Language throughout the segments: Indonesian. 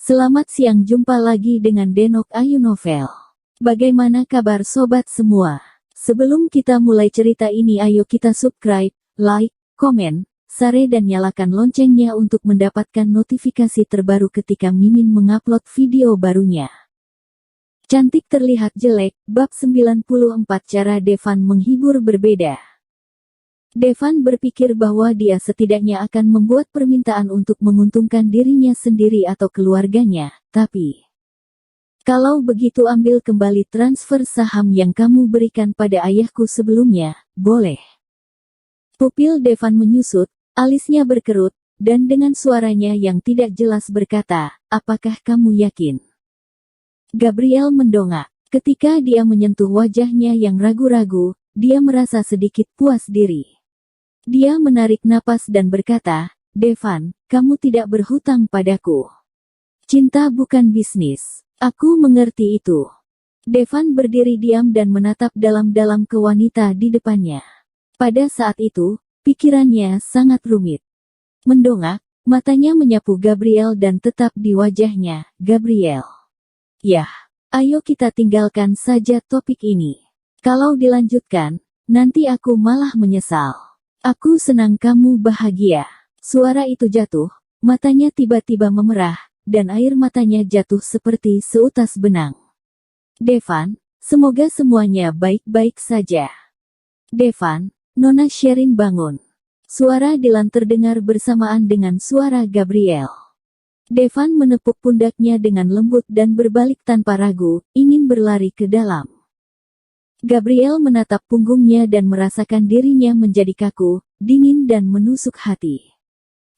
Selamat siang, jumpa lagi dengan Denok Ayu Novel. Bagaimana kabar sobat semua? Sebelum kita mulai cerita ini, ayo kita subscribe, like, komen, share dan nyalakan loncengnya untuk mendapatkan notifikasi terbaru ketika Mimin mengupload video barunya. Cantik terlihat jelek, bab 94 cara Devan menghibur berbeda. Devan berpikir bahwa dia setidaknya akan membuat permintaan untuk menguntungkan dirinya sendiri atau keluarganya, tapi kalau begitu ambil kembali transfer saham yang kamu berikan pada ayahku sebelumnya, boleh? Pupil Devan menyusut, alisnya berkerut, dan dengan suaranya yang tidak jelas berkata, apakah kamu yakin? Gabriel mendongak. Ketika dia menyentuh wajahnya yang ragu-ragu, dia merasa sedikit puas diri. Dia menarik napas dan berkata, Devan, kamu tidak berhutang padaku. Cinta bukan bisnis. Aku mengerti itu. Devan berdiri diam dan menatap dalam-dalam ke wanita di depannya. Pada saat itu, pikirannya sangat rumit. Mendongak, matanya menyapu Gabriel dan tetap di wajahnya, Gabriel. Yah, ayo kita tinggalkan saja topik ini. Kalau dilanjutkan, nanti aku malah menyesal. Aku senang kamu bahagia. Suara itu jatuh, matanya tiba-tiba memerah, dan air matanya jatuh seperti seutas benang. Devan, semoga semuanya baik-baik saja. Devan, Nona Sherin bangun. Suara Dilan terdengar bersamaan dengan suara Gabriel. Devan menepuk pundaknya dengan lembut dan berbalik tanpa ragu, ingin berlari ke dalam. Gabriel menatap punggungnya dan merasakan dirinya menjadi kaku, dingin dan menusuk hati.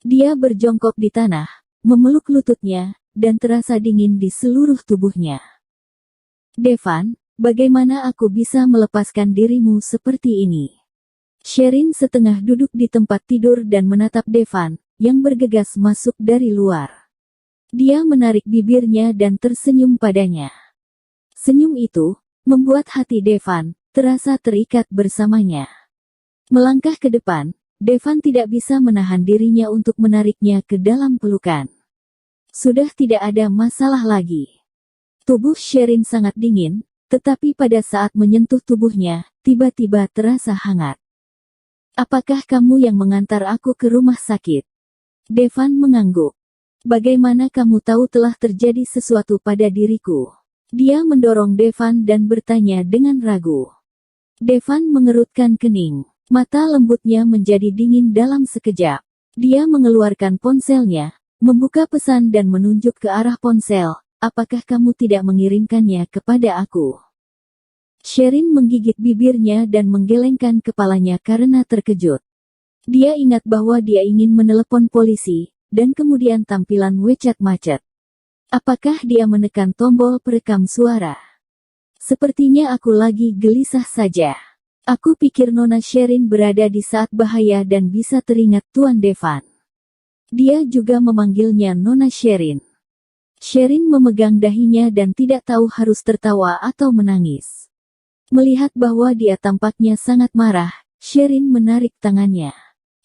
Dia berjongkok di tanah, memeluk lututnya, dan terasa dingin di seluruh tubuhnya. Devan, bagaimana aku bisa melepaskan dirimu seperti ini? Sherin setengah duduk di tempat tidur dan menatap Devan, yang bergegas masuk dari luar. Dia menarik bibirnya dan tersenyum padanya. Senyum itu membuat hati Devan terasa terikat bersamanya. Melangkah ke depan, Devan tidak bisa menahan dirinya untuk menariknya ke dalam pelukan. Sudah tidak ada masalah lagi. Tubuh Sherin sangat dingin, tetapi pada saat menyentuh tubuhnya, tiba-tiba terasa hangat. Apakah kamu yang mengantar aku ke rumah sakit? Devan mengangguk. Bagaimana kamu tahu telah terjadi sesuatu pada diriku? Dia mendorong Devan dan bertanya dengan ragu. Devan mengerutkan kening. Mata lembutnya menjadi dingin dalam sekejap. Dia mengeluarkan ponselnya, membuka pesan dan menunjuk ke arah ponsel. Apakah kamu tidak mengirimkannya kepada aku? Sherin menggigit bibirnya dan menggelengkan kepalanya karena terkejut. Dia ingat bahwa dia ingin menelepon polisi, dan kemudian tampilan WeChat macet. Apakah dia menekan tombol perekam suara? Sepertinya aku lagi gelisah saja. Aku pikir Nona Sherin berada di saat bahaya dan bisa teringat Tuan Devan. Dia juga memanggilnya Nona Sherin. Sherin memegang dahinya dan tidak tahu harus tertawa atau menangis. Melihat bahwa dia tampaknya sangat marah, Sherin menarik tangannya.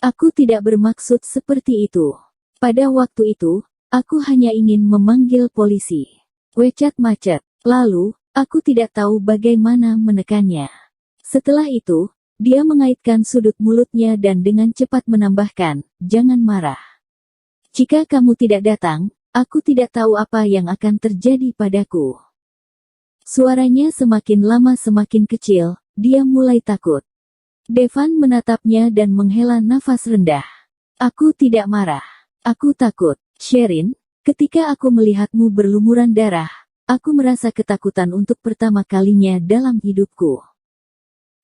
Aku tidak bermaksud seperti itu. Pada waktu itu, aku hanya ingin memanggil polisi. WeChat macet. Lalu, aku tidak tahu bagaimana menekannya. Setelah itu, dia mengaitkan sudut mulutnya dan dengan cepat menambahkan, jangan marah. Jika kamu tidak datang, aku tidak tahu apa yang akan terjadi padaku. Suaranya semakin lama semakin kecil, dia mulai takut. Devan menatapnya dan menghela nafas rendah. Aku tidak marah. Aku takut. Sherin, ketika aku melihatmu berlumuran darah, aku merasa ketakutan untuk pertama kalinya dalam hidupku.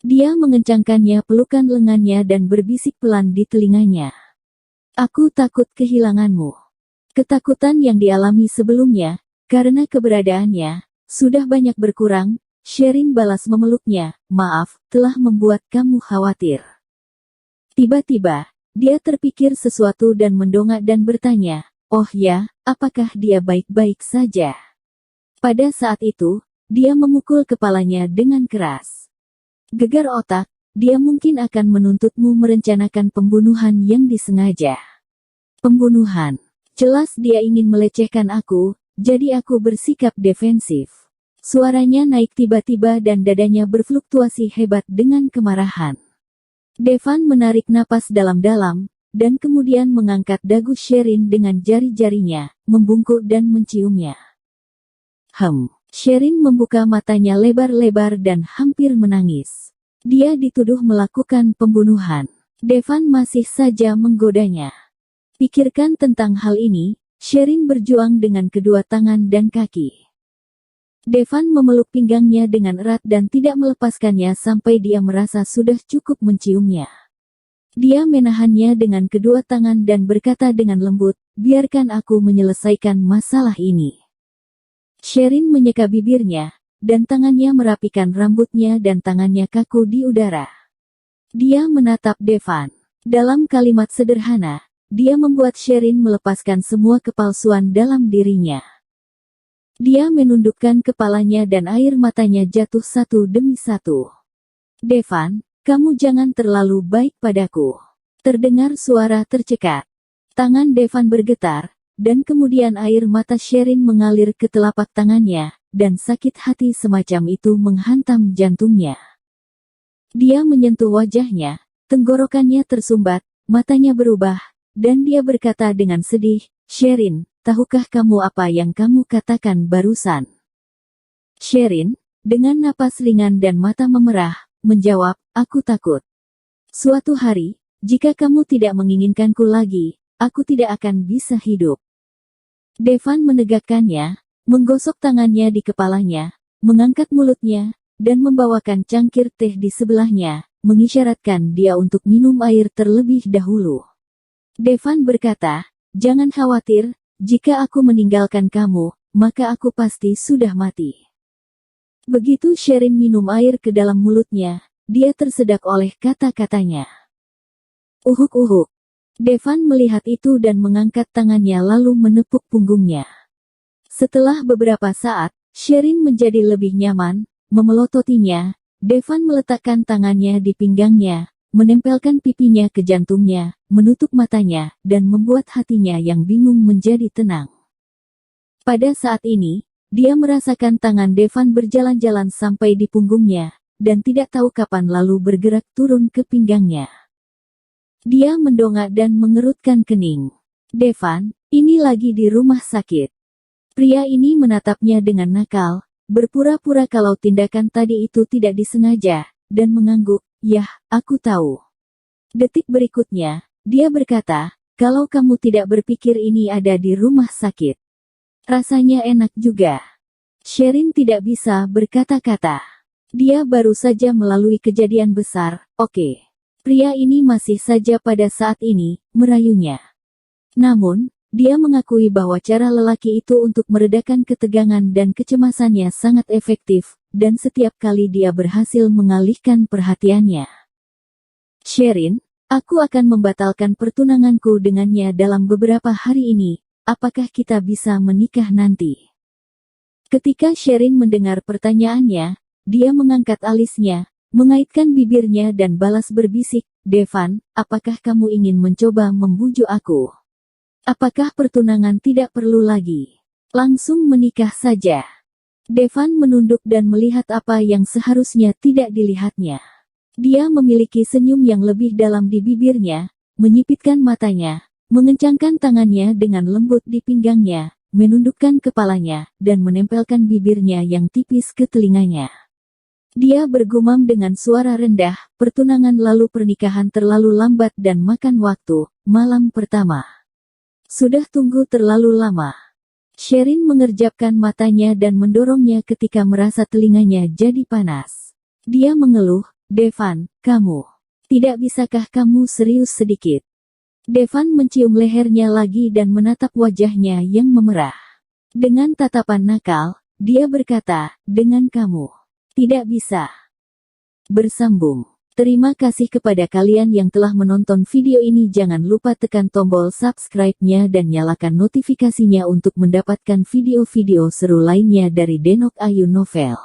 Dia mengencangkannya pelukan lengannya dan berbisik pelan di telinganya. Aku takut kehilanganmu. Ketakutan yang dialami sebelumnya, karena keberadaannya, sudah banyak berkurang. Sherin balas memeluknya, maaf, telah membuat kamu khawatir. Tiba-tiba, dia terpikir sesuatu dan mendongak dan bertanya, oh ya, apakah dia baik-baik saja? Pada saat itu, dia memukul kepalanya dengan keras. Gegar otak, dia mungkin akan menuntutmu merencanakan pembunuhan yang disengaja. Pembunuhan. Jelas dia ingin melecehkan aku, jadi aku bersikap defensif. Suaranya naik tiba-tiba dan dadanya berfluktuasi hebat dengan kemarahan. Devan menarik napas dalam-dalam, dan kemudian mengangkat dagu Sherin dengan jari-jarinya, membungkuk dan menciumnya. Sherin membuka matanya lebar-lebar dan hampir menangis. Dia dituduh melakukan pembunuhan. Devan masih saja menggodanya. Pikirkan tentang hal ini, Sherin berjuang dengan kedua tangan dan kaki. Devan memeluk pinggangnya dengan erat dan tidak melepaskannya sampai dia merasa sudah cukup menciumnya. Dia menahannya dengan kedua tangan dan berkata dengan lembut, "Biarkan aku menyelesaikan masalah ini." Sherin menyeka bibirnya, dan tangannya merapikan rambutnya dan tangannya kaku di udara. Dia menatap Devan. Dalam kalimat sederhana, dia membuat Sherin melepaskan semua kepalsuan dalam dirinya. Dia menundukkan kepalanya dan air matanya jatuh satu demi satu. "Devan, kamu jangan terlalu baik padaku." Terdengar suara tercekat. Tangan Devan bergetar, dan kemudian air mata Sherin mengalir ke telapak tangannya, dan sakit hati semacam itu menghantam jantungnya. Dia menyentuh wajahnya, tenggorokannya tersumbat, matanya berubah, dan dia berkata dengan sedih, "Sherin, tahukah kamu apa yang kamu katakan barusan?" Sherin, dengan napas ringan dan mata memerah, menjawab, "Aku takut. Suatu hari, jika kamu tidak menginginkanku lagi, aku tidak akan bisa hidup." Devan menegakkannya, menggosok tangannya di kepalanya, mengangkat mulutnya, dan membawakan cangkir teh di sebelahnya, mengisyaratkan dia untuk minum air terlebih dahulu. Devan berkata, "Jangan khawatir, jika aku meninggalkan kamu, maka aku pasti sudah mati." Begitu Sherin minum air ke dalam mulutnya, dia tersedak oleh kata-katanya. "Uhuk-uhuk." Devan melihat itu dan mengangkat tangannya lalu menepuk punggungnya. Setelah beberapa saat, Sherin menjadi lebih nyaman, memelototinya. Devan meletakkan tangannya di pinggangnya, menempelkan pipinya ke jantungnya, menutup matanya, dan membuat hatinya yang bingung menjadi tenang. Pada saat ini, dia merasakan tangan Devan berjalan-jalan sampai di punggungnya, dan tidak tahu kapan lalu bergerak turun ke pinggangnya. Dia mendongak dan mengerutkan kening. "Devan, ini lagi di rumah sakit." Pria ini menatapnya dengan nakal, berpura-pura kalau tindakan tadi itu tidak disengaja, dan mengangguk, "Yah, aku tahu." Detik berikutnya, dia berkata, "Kalau kamu tidak berpikir ini ada di rumah sakit. Rasanya enak juga." Sherin tidak bisa berkata-kata. Dia baru saja melalui kejadian besar, oke. Pria ini masih saja pada saat ini, merayunya. Namun, dia mengakui bahwa cara lelaki itu untuk meredakan ketegangan dan kecemasannya sangat efektif, dan setiap kali dia berhasil mengalihkan perhatiannya. "Sherin, aku akan membatalkan pertunanganku dengannya dalam beberapa hari ini. Apakah kita bisa menikah nanti?" Ketika Sherin mendengar pertanyaannya, dia mengangkat alisnya, mengaitkan bibirnya dan balas berbisik, "Devan, apakah kamu ingin mencoba membujuk aku? Apakah pertunangan tidak perlu lagi? Langsung menikah saja." Devan menunduk dan melihat apa yang seharusnya tidak dilihatnya. Dia memiliki senyum yang lebih dalam di bibirnya, menyipitkan matanya, mengencangkan tangannya dengan lembut di pinggangnya, menundukkan kepalanya, dan menempelkan bibirnya yang tipis ke telinganya. Dia bergumam dengan suara rendah, "Pertunangan lalu pernikahan terlalu lambat dan makan waktu, malam pertama. Sudah tunggu terlalu lama." Sherin mengerjapkan matanya dan mendorongnya ketika merasa telinganya jadi panas. Dia mengeluh, "Devan, kamu. Tidak bisakah kamu serius sedikit?" Devan mencium lehernya lagi dan menatap wajahnya yang memerah. Dengan tatapan nakal, dia berkata, "Dengan kamu. Tidak bisa." Bersambung. Terima kasih kepada kalian yang telah menonton video ini. Jangan lupa tekan tombol subscribe-nya dan nyalakan notifikasinya untuk mendapatkan video-video seru lainnya dari Denok Ayu Novel.